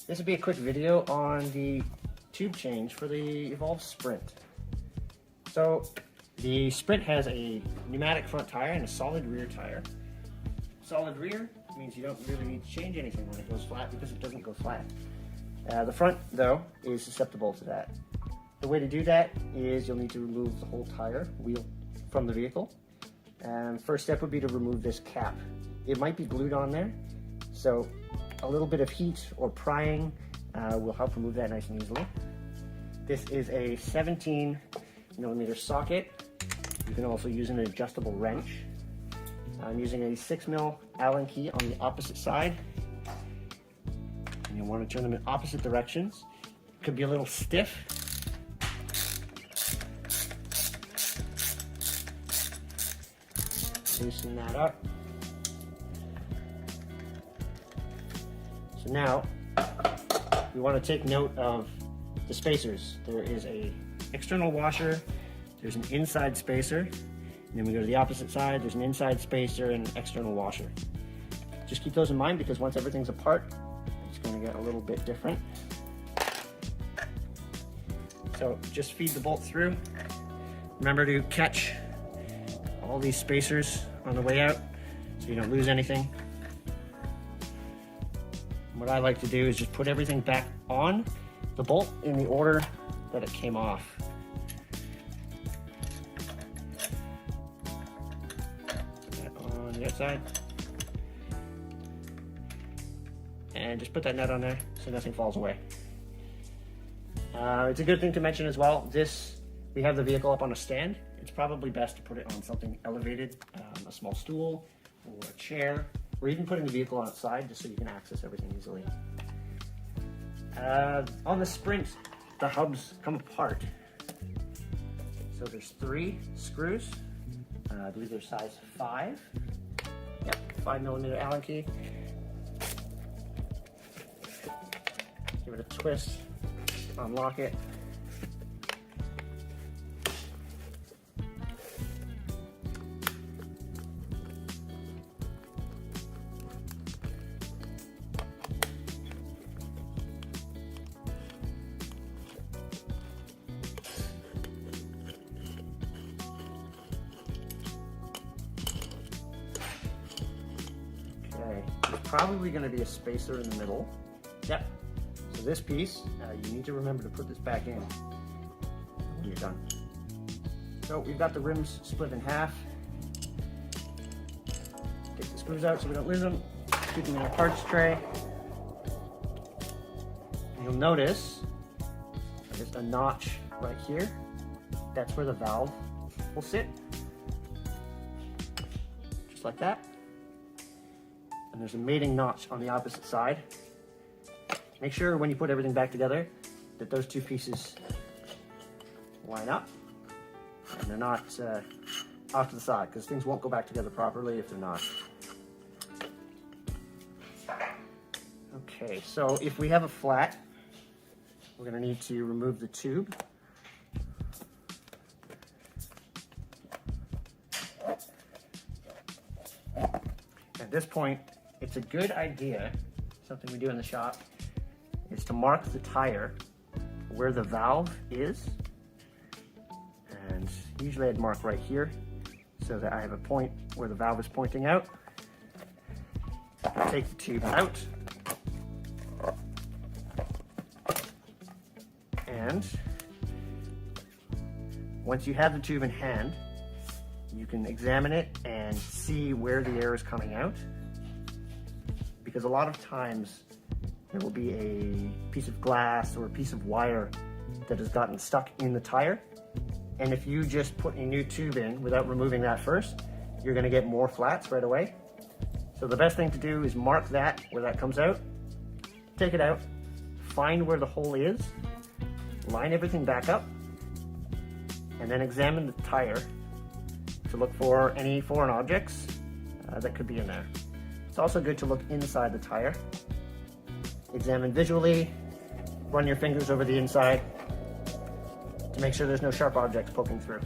This will be a quick video on the tube change for the EVOLV Sprint. So the Sprint has a pneumatic front tire and a solid rear tire. Solid rear means you don't really need to change anything when it goes flat because it doesn't go flat. The front, though, is susceptible to that. The way to do that is you'll need to remove the whole tire wheel from the vehicle. First step would be to remove this cap. It might be glued on there, so a little bit of heat or prying will help remove that nice and easily. This is a 17mm socket. You can also use an adjustable wrench. I'm using a 6mm Allen key on the opposite side. And you'll want to turn them in opposite directions. Could be a little stiff. Loosen that up. So now we want to take note of the spacers. There is a external washer, there's an inside spacer, and then we go to the opposite side, there's an inside spacer and an external washer. Just keep those in mind because once everything's apart, it's going to get a little bit different. So just feed the bolt through. Remember to catch all these spacers on the way out so you don't lose anything. What I like to do is just put everything back on the bolt in the order that it came off. Put that on the outside. And just put that nut on there so nothing falls away. It's a good thing to mention as well, we have the vehicle up on a stand. It's probably best to put it on something elevated, a small stool or a chair, or even putting the vehicle outside just so you can access everything easily. On the Sprint, the hubs come apart. So there's 3 screws. I believe they're size 5. Yep, 5mm Allen key. Give it a twist, unlock it. There's probably going to be a spacer in the middle. Yep. So this piece, you need to remember to put this back in when you're done. So we've got the rims split in half. Take the screws out so we don't lose them. Keep them in a parts tray. You'll notice there's a notch right here. That's where the valve will sit. Just like that. And there's a mating notch on the opposite side. Make sure when you put everything back together that those 2 pieces line up and they're not off to the side, because things won't go back together properly if they're not. Okay, so if we have a flat, we're going to need to remove the tube. At this point, it's a good idea, something we do in the shop, is to mark the tire where the valve is. And usually I'd mark right here so that I have a point where the valve is pointing out. Take the tube out. And once you have the tube in hand, you can examine it and see where the air is coming out. Because a lot of times there will be a piece of glass or a piece of wire that has gotten stuck in the tire. And if you just put a new tube in without removing that first, you're going to get more flats right away. So the best thing to do is mark that where that comes out, take it out, find where the hole is, line everything back up, and then examine the tire to look for any foreign objects that could be in there. It's also good to look inside the tire. Examine visually, run your fingers over the inside to make sure there's no sharp objects poking through.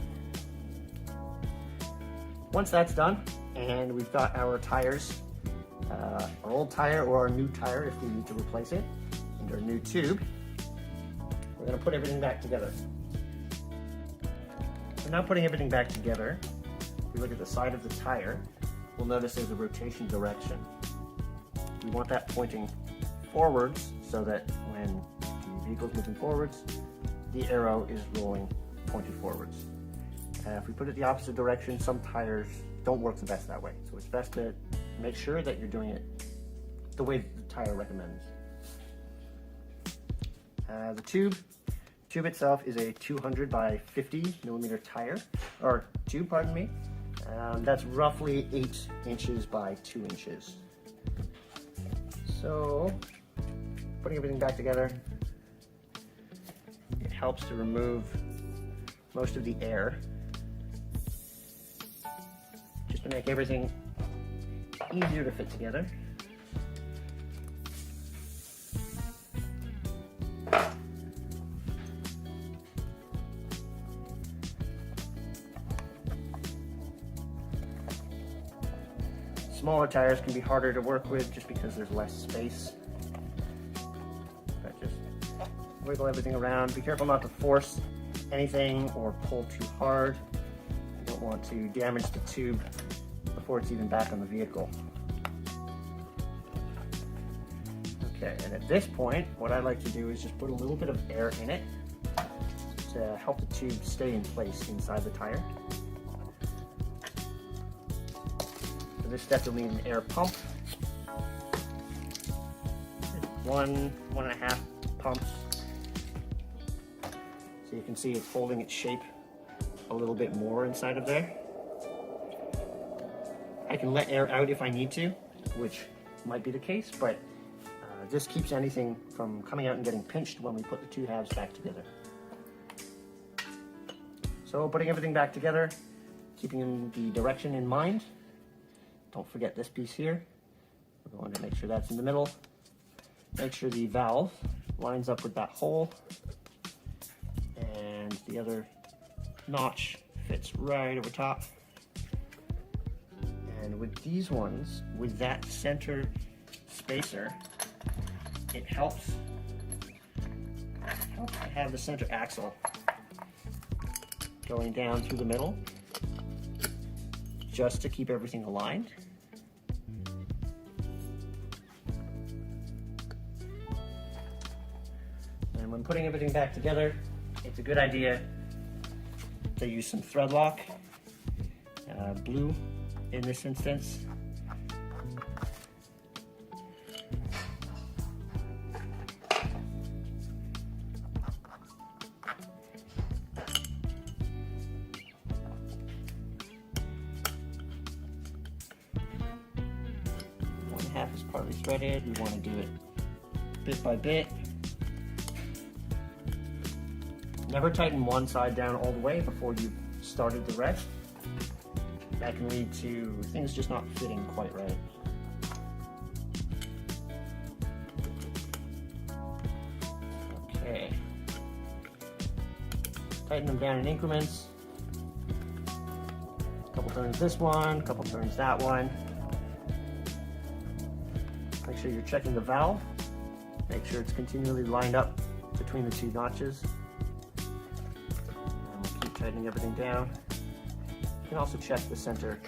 Once that's done, and we've got our tires, our old tire or our new tire if we need to replace it, in and our new tube, we're going to put everything back together. So now putting everything back together, if we look at the side of the tire, we'll notice there's a rotation direction. We want that pointing forwards so that when the vehicle's moving forwards, the arrow is rolling pointing forwards. If we put it the opposite direction, some tires don't work the best that way. So it's best to make sure that you're doing it the way the tire recommends. The tube itself is a 200 by 50 millimeter tire, or tube, pardon me. That's roughly 8 inches by 2 inches. So, putting everything back together, it helps to remove most of the air, just to make everything easier to fit together. Smaller tires can be harder to work with just because there's less space. But just wiggle everything around. Be careful not to force anything or pull too hard. You don't want to damage the tube before it's even back on the vehicle. Okay, and at this point, what I like to do is just put a little bit of air in it to help the tube stay in place inside the tire. This step will need an air pump. 1.5 pumps. So you can see it's holding its shape a little bit more inside of there. I can let air out if I need to, which might be the case, but this keeps anything from coming out and getting pinched when we put the two halves back together. So putting everything back together, keeping the direction in mind. Don't forget this piece here. We're going to make sure that's in the middle. Make sure the valve lines up with that hole. And the other notch fits right over top. And with these ones, with that center spacer, it helps to have the center axle going down through the middle, just to keep everything aligned. And when putting everything back together, it's a good idea to use some thread lock, blue in this instance. Half is partly threaded. We want to do it bit by bit. Never tighten one side down all the way before you've started the rest. That can lead to things just not fitting quite right. Okay. Tighten them down in increments. A couple turns this one, a couple turns that one. Make sure you're checking the valve. Make sure it's continually lined up between the two notches. And we'll keep tightening everything down. You can also check the center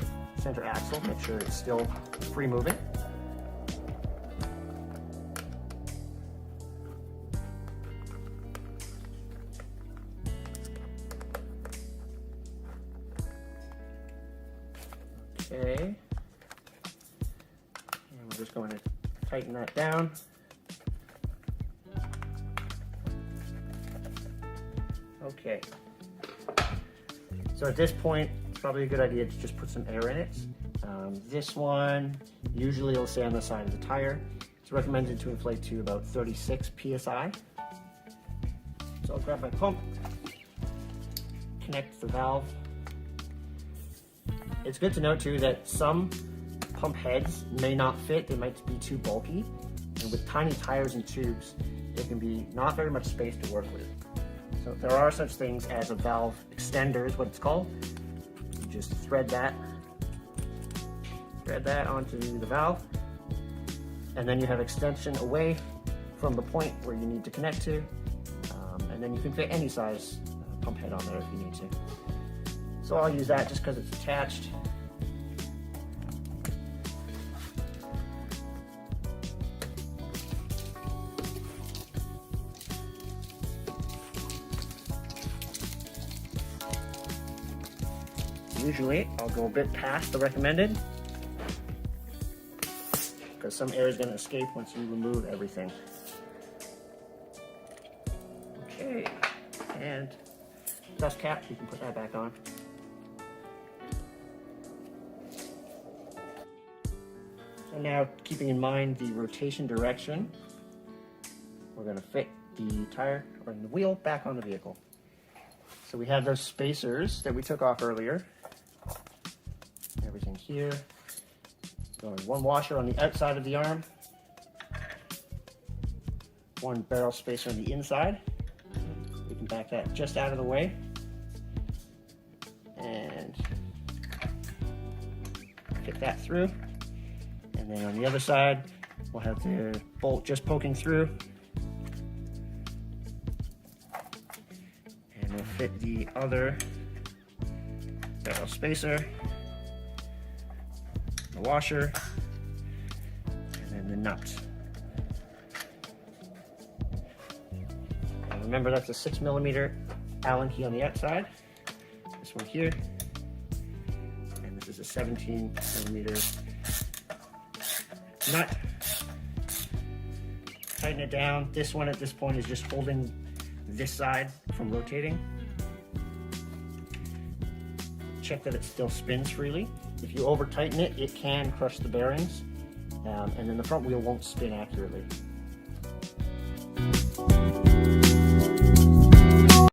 axle, make sure it's still free moving. Okay. And we're just going to tighten that down. Okay. So at this point, it's probably a good idea to just put some air in it. This one, usually it'll stay on the side of the tire. It's recommended to inflate to about 36 PSI. So I'll grab my pump, connect the valve. It's good to note too that some pump heads may not fit, they might be too bulky. And with tiny tires and tubes, there can be not very much space to work with. So there are such things as a valve extender is what it's called. You just thread that onto the valve, and then you have extension away from the point where you need to connect to, and then you can fit any size pump head on there if you need to. So I'll use that just because it's attached. Usually I'll go a bit past the recommended because some air is going to escape once you remove everything. Okay, and dust cap, you can put that back on. So now, keeping in mind the rotation direction, we're going to fit the tire or the wheel back on the vehicle. So we have those spacers that we took off earlier. Everything here. Going one washer on the outside of the arm, one barrel spacer on the inside. We can back that just out of the way. And fit that through. And then on the other side, we'll have the bolt just poking through. And we'll fit the other barrel spacer, the washer, and then the nut. And remember, that's a 6mm Allen key on the outside. This one here, and this is a 17mm nut. Tighten it down. This one at this point is just holding this side from rotating. Check that it still spins freely. If you over tighten it, it can crush the bearings, and then the front wheel won't spin accurately.